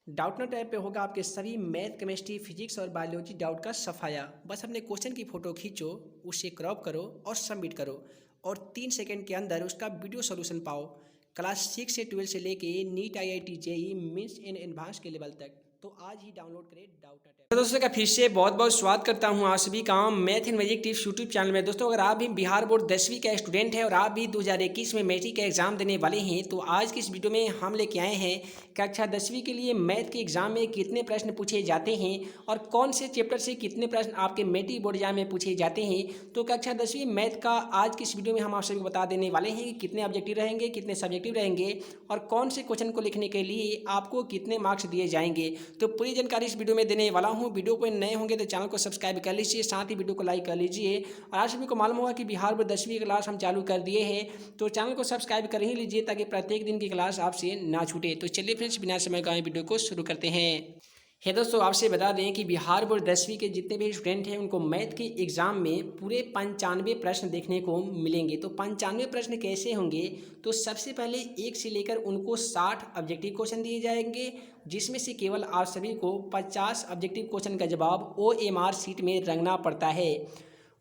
Doubtnut app पे होगा आपके सभी मैथ, केमिस्ट्री, फिजिक्स और बायोलॉजी डाउट का सफाया। बस अपने क्वेश्चन की फ़ोटो खींचो, उसे क्रॉप करो और सबमिट करो और 3 सेकंड के अंदर उसका वीडियो सॉल्यूशन पाओ। क्लास 6 से 12 से लेके NEET, IIT, JEE, Mains and advance के लेवल तक। तो आज ही डाउनलोड करें डाउटनट ऐप। तो दोस्तों का फिर से बहुत बहुत स्वागत करता हूं आप सभी का math and magic tips YouTube channel में। दोस्तों अगर आप भी बिहार बोर्ड 10वीं का स्टूडेंट हैं और आप भी 2021 में मैट्रिक का एग्जाम देने वाले हैं तो आज की इस वीडियो में हम लेके आए हैं कक्षा 10वीं के लिए मैथ के एग्जाम में कितने प्रश्न पूछे जाते हैं और कौन से चैप्टर से कितने प्रश्न आपके मैट्रिक बोर्ड एग्जाम में पूछे जाते हैं। तो कक्षा 10वीं मैथ का आज की इस वीडियो में हम आप सभी को बता देने वाले हैं कि कितने ऑब्जेक्टिव रहेंगे, कितने सब्जेक्टिव रहेंगे और कौन से क्वेश्चन को लिखने के लिए आपको कितने मार्क्स दिए जाएंगे। तो पूरी जानकारी इस वीडियो में देने वाला हूं। वीडियो को नए होंगे तो चैनल को सब्सक्राइब कर लीजिए, साथ ही वीडियो को लाइक कर लीजिए। और आज सभी को मालूम होगा कि बिहार बोर्ड 10वीं क्लास हम चालू कर दिए हैं, तो चैनल को सब्सक्राइब कर ही लीजिए ताकि प्रत्येक दिन की क्लास आपसे ना छूटे। तो चलिए फ्रेंड्स बिना समय गवाए वीडियो को शुरू करते हैं। है दोस्तों आपसे बता दें कि बिहार बोर्ड 10वीं के जितने भी स्टूडेंट हैं उनको मैथ के एग्ज़ाम में पूरे 95 प्रश्न देखने को मिलेंगे। तो 95 प्रश्न कैसे होंगे? तो सबसे पहले 1 से लेकर उनको 60 ऑब्जेक्टिव क्वेश्चन दिए जाएंगे, जिसमें से केवल आप सभी को 50 ऑब्जेक्टिव क्वेश्चन का जवाब OMR शीट में रंगना पड़ता है।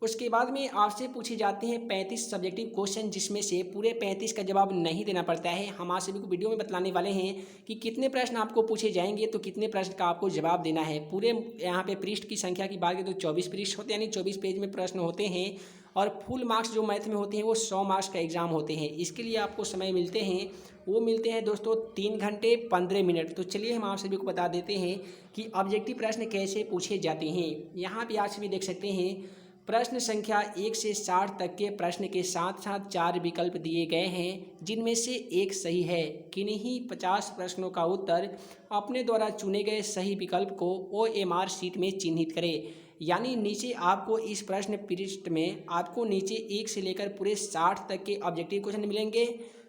उसके बाद में आपसे पूछे जाते हैं 35 सब्जेक्टिव क्वेश्चन, जिसमें से पूरे 35 का जवाब नहीं देना पड़ता है। हम आप सभी को वीडियो में बतलाने वाले हैं कि कितने प्रश्न आपको पूछे जाएंगे तो कितने प्रश्न का आपको जवाब देना है। पूरे यहाँ पे पृष्ठ की संख्या की बात करें तो 24 पृष्ठ होते हैं, यानी 24 पेज में प्रश्न होते हैं और फुल मार्क्स जो मैथ में होते हैं वो 100 मार्क्स का एग्जाम होते हैं। इसके लिए आपको समय मिलते हैं, वो मिलते हैं दोस्तों 3 घंटे 15 मिनट। तो चलिए हम आप सभी को बता देते हैं कि ऑब्जेक्टिव प्रश्न कैसे पूछे जाते हैं। यहाँ पे आप सभी देख सकते हैं प्रश्न संख्या 1 से 60 तक के प्रश्न के साथ साथ 4 विकल्प दिए गए हैं, जिनमें से एक सही है। किन्हीं 50 प्रश्नों का उत्तर अपने द्वारा चुने गए सही विकल्प को OMR शीट में चिन्हित करें। यानी नीचे आपको इस प्रश्न पृष्ठ में आपको नीचे 1 से लेकर पूरे 60 तक के ऑब्जेक्टिव क्वेश्चन मिलेंगे,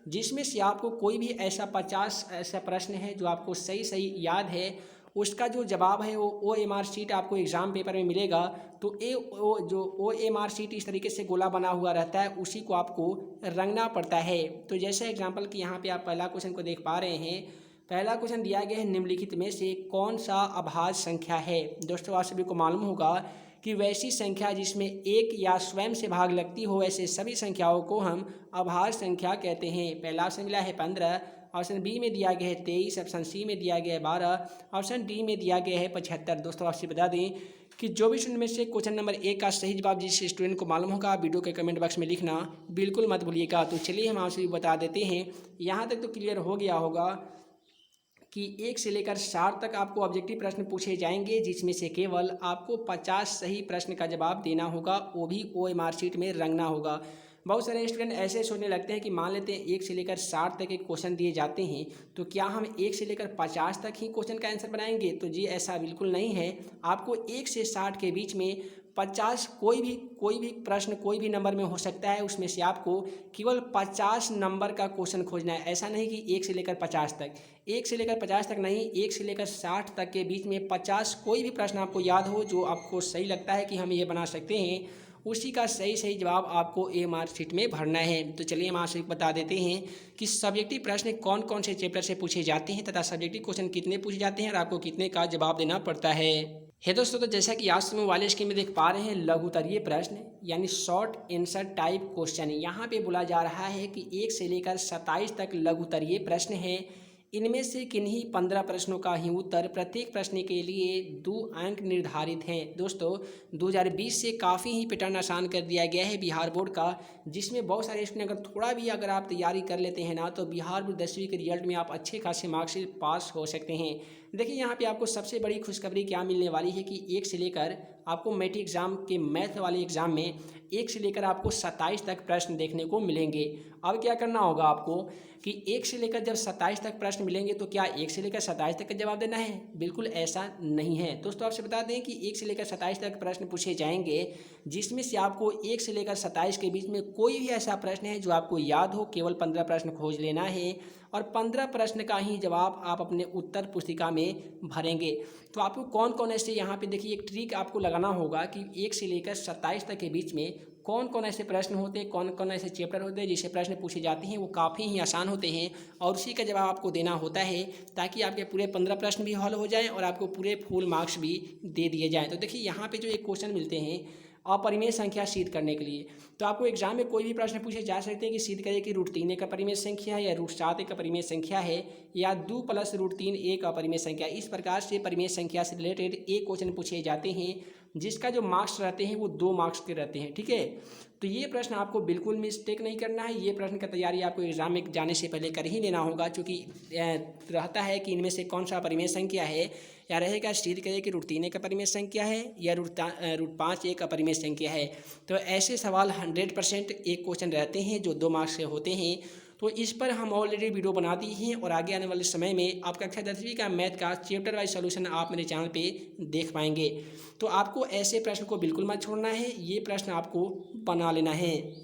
जिसमें से आपको कोई भी ऐसा 50 ऐसा प्रश्न है जो आपको सही सही याद है, उसका जो जवाब है वो OMR शीट आपको एग्ज़ाम पेपर में मिलेगा। तो जो OMR शीट इस तरीके से गोला बना हुआ रहता है, उसी को आपको रंगना पड़ता है। तो जैसे एग्जांपल कि यहाँ पे आप पहला क्वेश्चन को देख पा रहे हैं। पहला क्वेश्चन दिया गया है निम्नलिखित में से कौन सा अभाज्य संख्या है। दोस्तों आप सभी को मालूम होगा कि वैसी संख्या जिसमें एक या स्वयं से भाग लगती हो, ऐसे सभी संख्याओं को हम अभाज्य संख्या कहते हैं। पहला ऑप्शन मिला है 15, ऑप्शन बी में दिया गया है 23, ऑप्शन सी में दिया गया है 12, ऑप्शन डी में दिया गया है 75। दोस्तों आपसे बता दें कि जो भी स्टूडेंट में से क्वेश्चन नंबर 1 का सही जवाब जिस स्टूडेंट को मालूम होगा वीडियो के कमेंट बॉक्स में लिखना बिल्कुल मत भूलिएगा। तो चलिए हम आपसे बता देते हैं। यहाँ तक तो क्लियर हो गया होगा कि 1 से लेकर 60 तक आपको ऑब्जेक्टिव प्रश्न पूछे जाएंगे, जिसमें से केवल आपको 50 सही प्रश्न का जवाब देना होगा, वो भी OMR शीट में रंगना होगा। बहुत सारे स्टूडेंट ऐसे सोचने लगते हैं कि मान लेते हैं 1 से लेकर 60 तक के क्वेश्चन दिए जाते हैं, तो क्या हम 1 से लेकर 50 तक ही क्वेश्चन का आंसर बनाएंगे? तो जी ऐसा बिल्कुल नहीं है। आपको 1 से 60 के बीच में 50 कोई भी प्रश्न कोई भी नंबर में हो सकता है, उसमें से आपको केवल 50 नंबर का क्वेश्चन खोजना है। ऐसा नहीं कि 1 से लेकर 50 तक, 1 से लेकर 50 तक नहीं, 1 से लेकर 60 तक के बीच में 50 कोई भी प्रश्न आपको याद हो जो आपको सही लगता है कि हम ये बना सकते हैं, उसी का सही जवाब आपको OMR शीट में भरना है। तो चलिए हम आपसे बता देते हैं कि सब्जेक्टिव प्रश्न कौन कौन से चैप्टर से पूछे जाते हैं तथा सब्जेक्टिव क्वेश्चन कितने पूछे जाते हैं और आपको कितने का जवाब देना पड़ता है दोस्तों। तो जैसा कि आज समय वाले स्क्रीन में देख पा रहे हैं, लघुत्तरीय प्रश्न यानी शॉर्ट आंसर टाइप क्वेश्चन यहाँ पे बोला जा रहा है कि 1 से लेकर 27 तक लघुत्तरीय प्रश्न है। इनमें से किन्हीं 15 प्रश्नों का ही उत्तर प्रत्येक प्रश्न के लिए 2 अंक निर्धारित हैं। दोस्तों 2020 से काफ़ी ही पैटर्न आसान कर दिया गया है बिहार बोर्ड का, जिसमें बहुत सारे स्टूडेंट अगर थोड़ा भी अगर आप तैयारी कर लेते हैं ना, तो बिहार बोर्ड 10वीं के रिजल्ट में आप अच्छे खासे मार्क्स से पास हो सकते हैं। देखिए यहाँ पे आपको सबसे बड़ी खुशखबरी क्या मिलने वाली है कि 1 से लेकर आपको मैट्रिक एग्जाम के मैथ वाले एग्जाम में 1 से लेकर आपको 27 तक प्रश्न देखने को मिलेंगे। अब क्या करना होगा आपको कि 1 से लेकर जब 27 तक प्रश्न मिलेंगे तो क्या 1 से लेकर 27 तक का जवाब देना है? बिल्कुल ऐसा नहीं है। दोस्तों आपसे बता दें कि 1 से लेकर 27 तक प्रश्न पूछे जाएंगे, जिसमें से आपको 1 से लेकर 27 के बीच में कोई भी ऐसा प्रश्न है जो आपको याद हो, केवल 15 प्रश्न खोज लेना है और 15 प्रश्न का ही जवाब आप अपने उत्तर पुस्तिका में भरेंगे। तो आपको कौन कौन ऐसे यहाँ पे देखिए एक ट्रिक आपको लगाना होगा कि 1 से लेकर 27 तक के बीच में कौन कौन ऐसे प्रश्न होते हैं, कौन कौन ऐसे चैप्टर होते हैं जिससे प्रश्न पूछे जाते हैं वो काफ़ी ही आसान होते हैं और उसी का जवाब आपको देना होता है ताकि आपके पूरे 15 प्रश्न भी हल हो जाएं और आपको पूरे फुल मार्क्स भी दे दिए जाएं। तो देखिए यहाँ पे जो एक क्वेश्चन मिलते हैं अपरिमेय संख्या सिद्ध करने के लिए, तो आपको एग्जाम में कोई भी प्रश्न पूछे जा सकते हैं कि सिद्ध करें कि √3 एक अपरिमेय संख्या है या √7 एक अपरिमेय संख्या है या 2 + √3 एक अपरिमेय संख्या। इस प्रकार से परिमेय संख्या से रिलेटेड एक क्वेश्चन पूछे जाते हैं जिसका जो मार्क्स रहते हैं वो 2 मार्क्स के रहते हैं। ठीक है, तो ये प्रश्न आपको बिल्कुल मिस्टेक नहीं करना है। ये प्रश्न का तैयारी आपको एग्जाम में जाने से पहले कर ही लेना होगा, क्योंकि रहता है कि इनमें से कौन सा परिमेय संख्या है, या रहेगा सिद्ध करें कि √3 एक अपरिमेय संख्या है या √5 एक अपरिमेय संख्या है। तो ऐसे सवाल 100% एक क्वेश्चन रहते हैं जो 2 मार्क्स से होते हैं। तो इस पर हम ऑलरेडी वीडियो बना दी हैं और आगे आने वाले समय में आप कक्षा 10वीं का मैथ का चैप्टर वाइज सॉल्यूशन आप मेरे चैनल पे देख पाएंगे। तो आपको ऐसे प्रश्न को बिल्कुल मत छोड़ना है, ये प्रश्न आपको बना लेना है।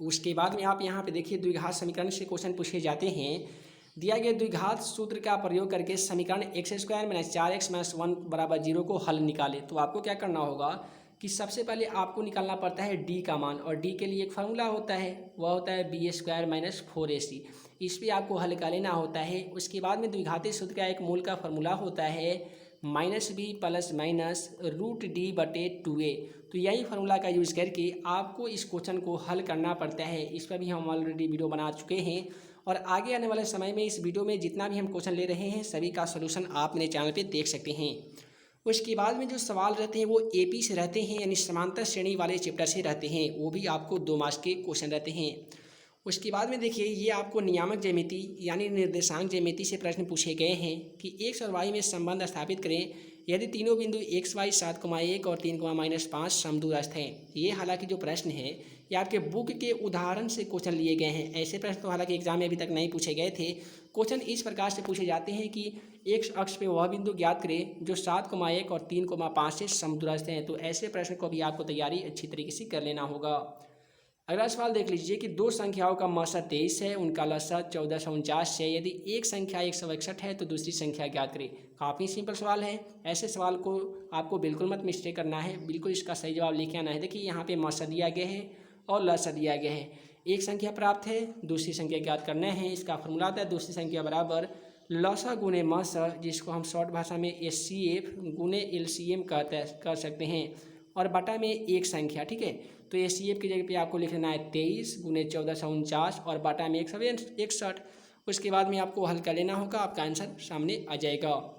उसके बाद में आप यहाँ पे देखिए द्विघात समीकरण से क्वेश्चन पूछे जाते हैं। दिया गया द्विघात सूत्र का प्रयोग करके समीकरण x² - 4x - 1 = 0 को हल निकाले। तो आपको क्या करना होगा कि सबसे पहले आपको निकालना पड़ता है d का मान, और d के लिए एक फार्मूला होता है, वह होता है b² - 4ac। इस पर आपको हल का लेना होता है। उसके बाद में द्विघाती सूत्र का एक मूल का फार्मूला होता है -b + -√d/2a। तो यही फार्मूला का यूज़ करके आपको इस क्वेश्चन को हल करना पड़ता है। इस पर भी हम ऑलरेडी वीडियो बना चुके हैं और आगे आने वाले समय में इस वीडियो में जितना भी हम क्वेश्चन ले रहे हैं सभी का सलूशन आप मेरे चैनल पे देख सकते हैं। उसके बाद में जो सवाल रहते हैं वो AP से रहते हैं, यानी समांतर श्रेणी वाले चैप्टर से रहते हैं, वो भी आपको 2 मार्क्स के क्वेश्चन रहते हैं। उसके बाद में देखिए ये आपको नियामक ज्यामिति यानी निर्देशांक ज्यामिति से प्रश्न पूछे गए हैं कि x और y में संबंध स्थापित करें यदि तीनों बिंदु x, y 7,1 और 3,-5 समदूरस्थ हैं। ये हालांकि जो प्रश्न है ये आपके बुक के उदाहरण से क्वेश्चन लिए गए हैं। ऐसे प्रश्न तो हालांकि एग्जाम में अभी तक नहीं पूछे गए थे। क्वेश्चन इस प्रकार से पूछे जाते हैं कि x अक्ष पे वह बिंदु ज्ञात करें जो 7,1 और 3,5 से समदूरस्थ हैं। तो ऐसे प्रश्न को भी आपको तैयारी अच्छी तरीके से कर लेना होगा। अगला सवाल देख लीजिए कि 2 संख्याओं का मसा 23 है, उनका लसा 1449 है। यदि एक संख्या 161 है तो दूसरी संख्या ज्ञात करें। काफ़ी सिंपल सवाल है। ऐसे सवाल को आपको बिल्कुल मत मिस्टेक करना है, बिल्कुल इसका सही जवाब लिखे आना है। देखिए यहाँ पे मसा दिया गया है और लसा दिया गया है। एक संख्या प्राप्त है, दूसरी संख्या ज्ञात करना है। इसका फॉर्मूला आता है दूसरी संख्या बराबर लसा गुने मसा, जिसको हम शॉर्ट भाषा में SCF गुने LCM कर सकते हैं, और बटा में एक संख्या। ठीक है, तो SCF की जगह पे आपको लिख लेना है 23 गुने 1449 और बटा में 161। उसके बाद में आपको हल कर लेना होगा, आपका आंसर सामने आ जाएगा।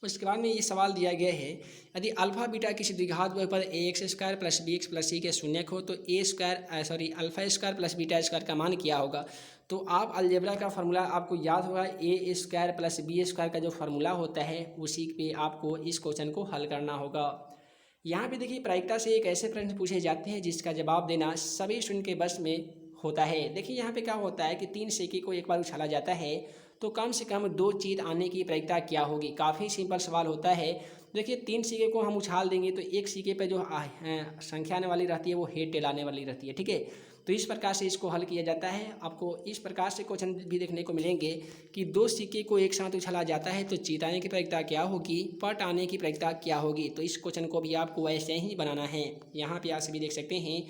उसके बाद में ये सवाल दिया गया है यदि अल्फा बीटा किसी द्विघात बहुपद ax² + bx + c के शून्यक हो तो अल्फा² + बीटा² का मान क्या होगा। तो आप अलजेब्रा का फार्मूला आपको याद होगा, a² + b² का जो फार्मूला होता है उसी पे आपको इस क्वेश्चन को हल करना होगा। यहाँ पे देखिए प्रायिकता से एक ऐसे प्रश्न पूछे जाते हैं जिसका जवाब देना सभी स्टूडेंट के बस में होता है। देखिए यहाँ पे क्या होता है कि 3 सिक्के को एक बार उछाला जाता है तो कम से कम 2 चीज़ आने की प्रायिकता क्या होगी। काफ़ी सिंपल सवाल होता है। देखिए 3 सिक्के को हम उछाल देंगे तो एक सिक्के पे जो संख्या आने वाली रहती है वो हेड टेल आने वाली रहती है। ठीक है, तो इस प्रकार से इसको हल किया जाता है। आपको इस प्रकार से क्वेश्चन भी देखने को मिलेंगे कि 2 सिक्के को एक साथ उछाला जाता है तो जीत आने की प्रायिकता क्या होगी, पट आने की प्रायिकता क्या होगी। तो इस क्वेश्चन को भी आपको ऐसे ही बनाना है। यहाँ पे आप सभी देख सकते हैं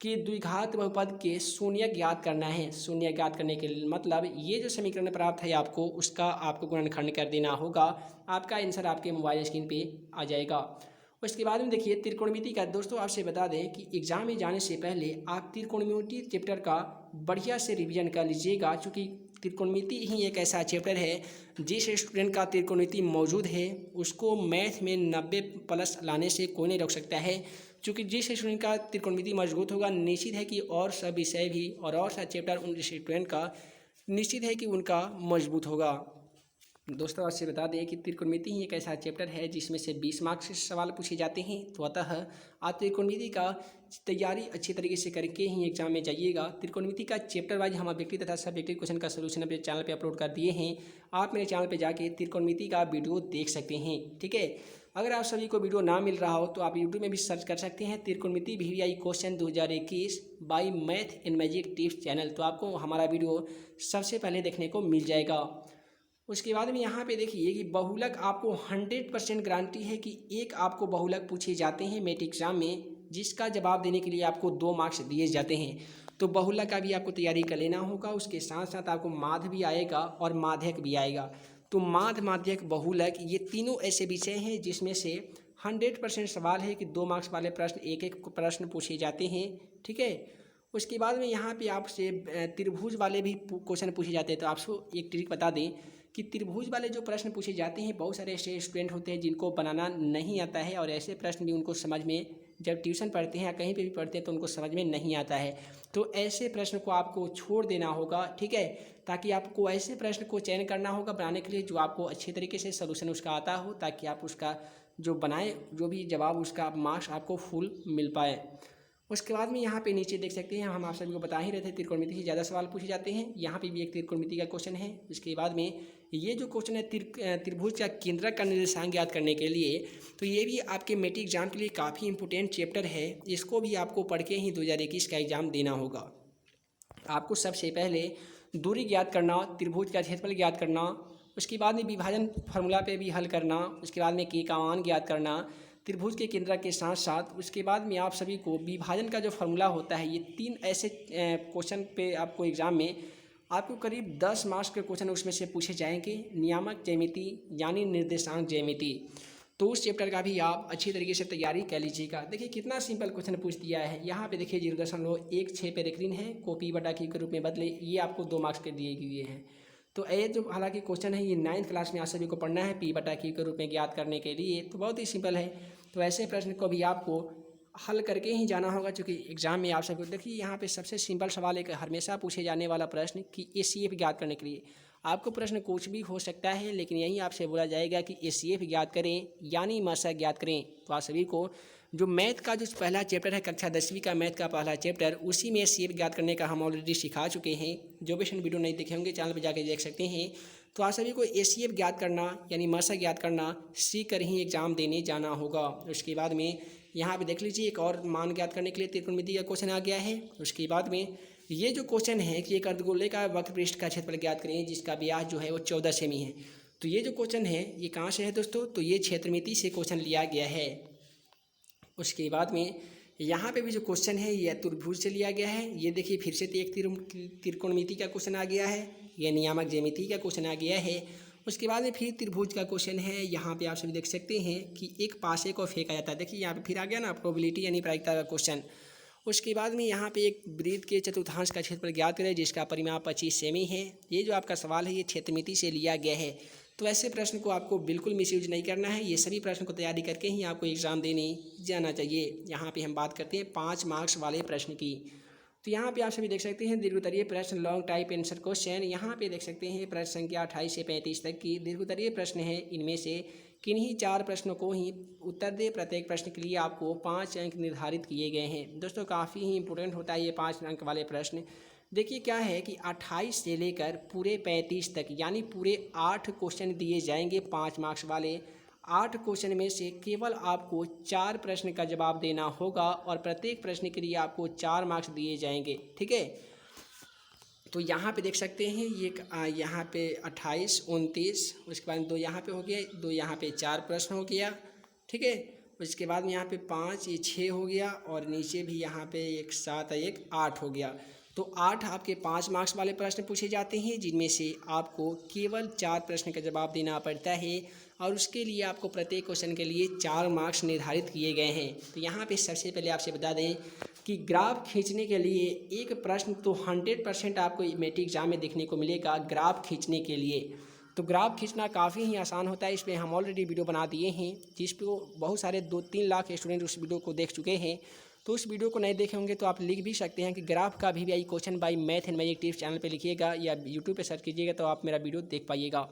कि द्विघात बहुपद के शून्य ज्ञात करना है। शून्य ज्ञात करने के मतलब ये जो समीकरण प्राप्त है आपको उसका आपको गुणनखंड कर देना होगा। आपका आंसर आपके मोबाइल स्क्रीन पे आ जाएगा। उसके बाद में देखिए त्रिकोणमिति का, दोस्तों आपसे बता दें कि एग्जाम में जाने से पहले आप त्रिकोणमिति चैप्टर का बढ़िया से रिवीजन कर लीजिएगा, क्योंकि त्रिकोणमिति ही एक ऐसा चैप्टर है जिस स्टूडेंट का त्रिकोणमिति मौजूद है उसको मैथ में 90+ लाने से कोई नहीं रोक सकता है। क्योंकि जिस स्टूडेंट का त्रिकोणमिति मजबूत होगा निश्चित है कि और सब विषय भी और सब चैप्टर उन स्टूडेंट का निश्चित है कि उनका मजबूत होगा। दोस्तों आपसे बता दें कि त्रिकोणमिति ही एक ऐसा चैप्टर है जिसमें से 20 मार्क्स से सवाल पूछे जाते हैं। तो अतः आप त्रिकोणमिति का तैयारी अच्छी तरीके से करके ही एग्जाम में जाइएगा। त्रिकोणमिति का चैप्टर वाइज हम ऑब्जेक्टिव तथा सब्जेक्टिव क्वेश्चन का सलूशन अपने चैनल पे अपलोड कर दिए हैं। आप मेरे चैनल पे जाके त्रिकोणमिति का वीडियो देख सकते हैं। ठीक है, अगर आप सभी को वीडियो ना मिल रहा हो तो आप यूट्यूब में भी सर्च कर सकते हैं त्रिकोणमिति VVI question 2021 by math and magic tips channel. तो आपको हमारा वीडियो सबसे पहले देखने को मिल जाएगा। उसके बाद में यहाँ पे देखिए कि बहुलक आपको 100% गारंटी है कि एक आपको बहुलक पूछे जाते हैं मैट्रिक एग्जाम में जिसका जवाब देने के लिए आपको 2 मार्क्स दिए जाते हैं। तो बहुलक का भी आपको तैयारी कर लेना होगा, उसके साथ साथ आपको माध्य भी आएगा और माध्यक भी आएगा। तो माध्य, माध्यक, बहुलक ये तीनों ऐसे विषय हैं जिसमें से 100% सवाल है कि 2 मार्क्स वाले प्रश्न एक एक प्रश्न पूछे जाते हैं। ठीक है, उसके बाद में यहाँ पे आपसे त्रिभुज वाले भी क्वेश्चन पूछे जाते हैं। तो आपको एक ट्रिक बता दें कि त्रिभुज वाले जो प्रश्न पूछे जाते हैं, बहुत सारे ऐसे स्टूडेंट होते हैं जिनको बनाना नहीं आता है और ऐसे प्रश्न भी उनको समझ में, जब ट्यूशन पढ़ते हैं या कहीं पे भी पढ़ते हैं तो उनको समझ में नहीं आता है। तो ऐसे प्रश्न को आपको छोड़ देना होगा। ठीक है, ताकि आपको ऐसे प्रश्न को चयन करना होगा बनाने के लिए जो आपको अच्छे तरीके से सोल्यूशन उसका आता हो, ताकि आप उसका जो बनाए, जो भी जवाब उसका मार्क्स आपको फुल मिल पाए। उसके बाद में यहाँ पे नीचे देख सकते हैं, हम आप सभी को बता ही रहे थे त्रिकोणमिति से ज़्यादा सवाल पूछे जाते हैं। यहाँ पे भी एक त्रिकोणमिति का क्वेश्चन है। इसके बाद में ये जो क्वेश्चन है त्रिभुज का केंद्रक का निर्देशांक ज्ञात करने के लिए, तो ये भी आपके मेट्रिक एग्जाम के लिए काफ़ी इंपॉर्टेंट चैप्टर है। इसको भी आपको पढ़ के ही 2021 का एग्ज़ाम देना होगा। आपको सबसे पहले दूरी ज्ञात करना, त्रिभुज का क्षेत्रफल ज्ञात करना, उसके बाद में विभाजन फार्मूला पे भी हल करना, उसके बाद में के का मान ज्ञात करना त्रिभुज के केंद्र के साथ साथ। उसके बाद में आप सभी को विभाजन का जो फार्मूला होता है, ये 3 ऐसे क्वेश्चन पे आपको एग्ज़ाम में आपको करीब 10 मार्क्स के क्वेश्चन उसमें से पूछे जाएंगे। नियामक ज्यामिति यानी निर्देशांक ज्यामिति, तो उस चैप्टर का भी आप अच्छी तरीके से तैयारी कर लीजिएगा। देखिए कितना सिंपल क्वेश्चन पूछ दिया है। यहाँ पे देखिए 0.16 पे रेखरीन है, कॉपी बटा क्यू के रूप में बदले, ये आपको 2 मार्क्स के दिए गए हैं। तो ये जो हालांकि क्वेश्चन है ये 9th क्लास में आप सभी को पढ़ना है, पी बटा क्यू के रूप में ज्ञात करने के लिए। तो बहुत ही सिंपल है। तो ऐसे प्रश्न को भी आपको हल करके ही जाना होगा, क्योंकि एग्जाम में आप सबको देखिए यहाँ पे सबसे सिंपल सवाल एक हमेशा पूछे जाने वाला प्रश्न कि एसीएफ ज्ञात करने के लिए आपको प्रश्न कुछ भी हो सकता है, लेकिन यहीं आपसे बोला जाएगा कि एसीएफ ज्ञात करें यानी मशक ज्ञात करें। तो आप सभी को जो मैथ का जो पहला चैप्टर है कक्षा 10वीं का मैथ का पहला चैप्टर, उसी में एसीएफ ज्ञात करने का हम ऑलरेडी सिखा चुके हैं। जो भी वीडियो नहीं देखे होंगे चैनल पर जाकर देख सकते हैं। तो आप सभी को एसीएफ ज्ञात करना यानी मशक ज्ञात करना सीख कर ही एग्जाम देने जाना होगा। उसके बाद में यहाँ पे देख लीजिए एक और मान ज्ञात करने के लिए त्रिकोणमिति का क्वेश्चन आ गया है। उसके बाद में ये जो क्वेश्चन है कि एक अर्धगोले का वक्र पृष्ठ का क्षेत्रफल ज्ञात करें जिसका व्यास जो है वो 14 सेमी है। तो ये जो क्वेश्चन है ये कहाँ से है दोस्तों, तो ये क्षेत्रमिति से क्वेश्चन लिया गया है। उसके बाद में यहाँ पे भी जो क्वेश्चन है ये त्रिभुज से लिया गया है। ये देखिए फिर से एक त्रिकोणमिति का क्वेश्चन आ गया है, ये नियामक ज्यामिति का क्वेश्चन आ गया है। उसके बाद में फिर त्रिभुज का क्वेश्चन है। यहाँ पे आप सभी देख सकते हैं कि एक पासे को फेंका जाता है। देखिए यहाँ पे फिर आ गया ना प्रोबेबिलिटी यानी प्रायिकता का क्वेश्चन। उसके बाद में यहाँ पे एक वृत्त के चतुर्थांश का क्षेत्रफल ज्ञात करें जिसका परिमाप 25 सेमी है। ये जो आपका सवाल है ये क्षेत्रमिति से लिया गया है। तो ऐसे प्रश्न को आपको बिल्कुल मिसयूज नहीं करना है। ये सभी प्रश्न को तैयारी करके ही आपको एग्ज़ाम देने जाना चाहिए। यहाँ पे हम बात करते हैं 5 मार्क्स वाले प्रश्न की। तो यहाँ पे आप सभी देख सकते हैं दीर्घोत्तरीय प्रश्न लॉन्ग टाइप आंसर क्वेश्चन। यहाँ पे देख सकते हैं प्रश्न संख्या 28 से 35 तक की दीर्घोत्तरीय प्रश्न है। इनमें से किन्हीं 4 प्रश्नों को ही उत्तर दे। प्रत्येक प्रश्न के लिए आपको 5 अंक निर्धारित किए गए हैं। दोस्तों काफ़ी ही इंपॉर्टेंट होता है ये 5 अंक वाले प्रश्न। देखिए क्या है कि 28 से लेकर पूरे 35 तक यानी पूरे 8 क्वेश्चन दिए जाएंगे 5 मार्क्स वाले। 8 क्वेश्चन में से केवल आपको 4 प्रश्न का जवाब देना होगा और प्रत्येक प्रश्न के लिए आपको 4 मार्क्स दिए जाएंगे। ठीक है, तो यहाँ पे देख सकते हैं ये यहाँ पे 28, 29, उसके बाद 2 यहाँ पे हो गया, 2 यहाँ पे 4 प्रश्न हो गया। ठीक है, उसके बाद में यहाँ पे 5, ये 6 हो गया और नीचे भी यहाँ पे एक 7 एक 8 हो गया। तो 8 आपके 5 मार्क्स वाले प्रश्न पूछे जाते हैं जिनमें से आपको केवल 4 प्रश्न का जवाब देना पड़ता है और उसके लिए आपको प्रत्येक क्वेश्चन के लिए 4 मार्क्स निर्धारित किए गए हैं। तो यहाँ पे सबसे पहले आपसे बता दें कि ग्राफ खींचने के लिए एक प्रश्न तो 100% आपको मैट्रिक एग्जाम में देखने को मिलेगा ग्राफ खींचने के लिए। तो ग्राफ खींचना काफ़ी ही आसान होता है। इसमें हम ऑलरेडी वीडियो बना दिए हैं जिस पर बहुत सारे 2-3 लाख स्टूडेंट उस वीडियो को देख चुके हैं। तो उस वीडियो को नहीं देखे होंगे तो आप लिख भी सकते हैं कि ग्राफ का भी question by math and magic tips channel पे लिखिएगा या यूट्यूब पे सर्च कीजिएगा तो आप मेरा वीडियो देख पाइएगा।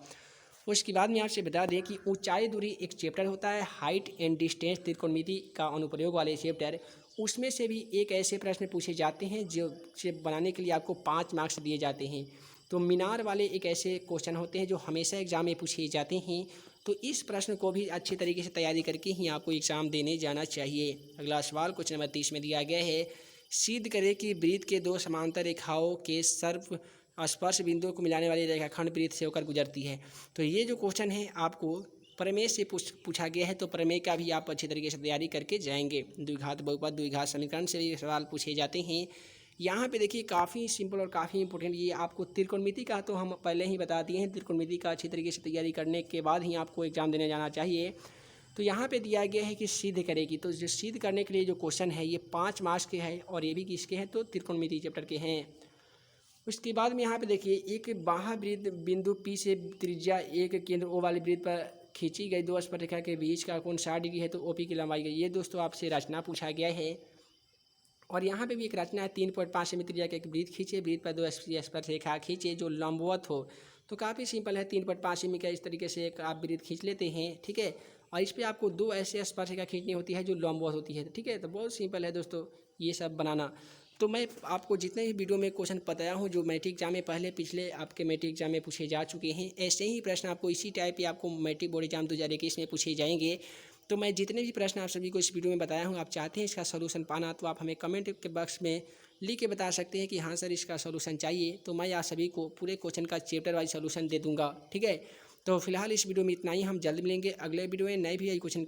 उसके बाद में आपसे बता दें कि ऊंचाई दूरी एक चैप्टर होता है हाइट एंड डिस्टेंस त्रिकोणमिति का अनुप्रयोग वाले चैप्टर, उसमें से भी एक ऐसे प्रश्न पूछे जाते हैं जो से बनाने के लिए आपको 5 मार्क्स दिए जाते हैं। तो मीनार वाले एक ऐसे क्वेश्चन होते हैं जो हमेशा एग्जाम में पूछे जाते हैं। तो इस प्रश्न को भी अच्छी तरीके से तैयारी करके ही आपको एग्ज़ाम देने जाना चाहिए। अगला सवाल क्वेश्चन नंबर 30 में दिया गया है, सिद्ध करें कि वृत्त के 2 समांतर रेखाओं के सर्व स्पर्श बिंदुओं को मिलाने वाली रेखाखंड वृत्त से होकर गुजरती है। तो ये जो क्वेश्चन है आपको प्रमेय से पूछा गया है, तो प्रमेय का भी आप अच्छी तरीके से तैयारी करके जाएंगे। द्विघात बहुपद, द्विघात समीकरण से भी सवाल पूछे जाते हैं। यहाँ पे देखिए काफ़ी सिंपल और काफ़ी इंपॉर्टेंट, ये आपको त्रिकोणमिति का तो हम पहले ही बता दिए हैं। त्रिकोणमिति का अच्छी तरीके से तैयारी करने के बाद ही आपको एग्जाम देने जाना चाहिए। तो यहाँ पे दिया गया है कि सिद्ध करेगी, तो जो सिद्ध करने के लिए जो क्वेश्चन है ये 5 मार्क्स के हैं और ये भी किसके हैं, तो त्रिकोणमिति चैप्टर के हैं। उसके बाद में यहाँ पे देखिए एक महावृत्त बिंदु P से त्रिज्या एक केंद्र O वाले वृत्त पर खींची गई दो स्पर्शरेखा के बीच का कोण 60 डिग्री है, तो OP की लंबाई गई। ये दोस्तों आपसे रचना पूछा गया है। और यहाँ पे भी एक रचना है, 3.5 सेमी त्रिज्या का एक वृत्त खींचे, वृत्त पर दो स्पर्शरेखा खींचे जो लंबवत हो। तो काफ़ी सिंपल है, 3.5 सेमी का इस तरीके से एक आप वृत्त खींच लेते हैं, ठीक है। और इस पर आपको दो ऐसे स्पर्शरेखा खींचनी होती है जो लंबवत होती है, ठीक है। तो बहुत सिंपल है दोस्तों ये सब बनाना। तो मैं आपको जितने भी वीडियो में क्वेश्चन बताया हूँ जो मैट्रिक एग्जाम में पहले पिछले आपके मैट्रिक एग्जाम में पूछे जा चुके हैं, ऐसे ही प्रश्न आपको इसी टाइप के आपको मैट्रिक बोर्ड एग्जाम 2021 में पूछे जाएंगे। तो मैं जितने भी प्रश्न आप सभी को इस वीडियो में बताया हूँ, आप चाहते हैं इसका सलूशन पाना, तो आप हमें कमेंट के बॉक्स में लिख के बता सकते हैं कि हाँ सर इसका सलूशन चाहिए, तो मैं आप सभी को पूरे क्वेश्चन का चैप्टर वाइज सलूशन दे दूँगा, ठीक है। तो फिलहाल इस वीडियो में इतना ही, हम जल्द मिलेंगे अगले वीडियो में नए भी आई क्वेश्चन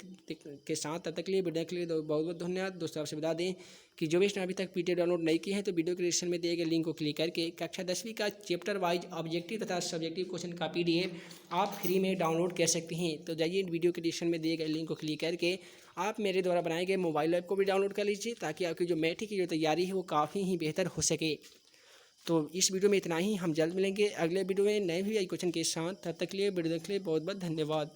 के साथ। तब तक के लिए वीडियो के लिए बहुत बहुत धन्यवाद दोस्तों। आपसे बता दें कि जो भी स्टूडेंट अभी तक PDF डाउनलोड नहीं किए हैं, तो वीडियो के डिस्क्रिप्शन में दिए गए लिंक को क्लिक करके कक्षा 10वीं का चैप्टर वाइज ऑब्जेक्टिव तथा सब्जेक्टिव क्वेश्चन का PDF आप फ्री में डाउनलोड कर सकते हैं। तो जाइए वीडियो के डिस्क्रिप्शन में दिए गए लिंक को क्लिक करके आप मेरे द्वारा बनाए गए मोबाइल ऐप को भी डाउनलोड कर लीजिए, ताकि आपकी जो मैट्रिक की जो तैयारी है वो काफ़ी ही बेहतर हो सके। तो इस वीडियो में इतना ही, हम जल्द मिलेंगे अगले वीडियो में नए भी क्वेश्चन के साथ। तब तक के लिए वीडियो देखने के लिए बहुत बहुत धन्यवाद।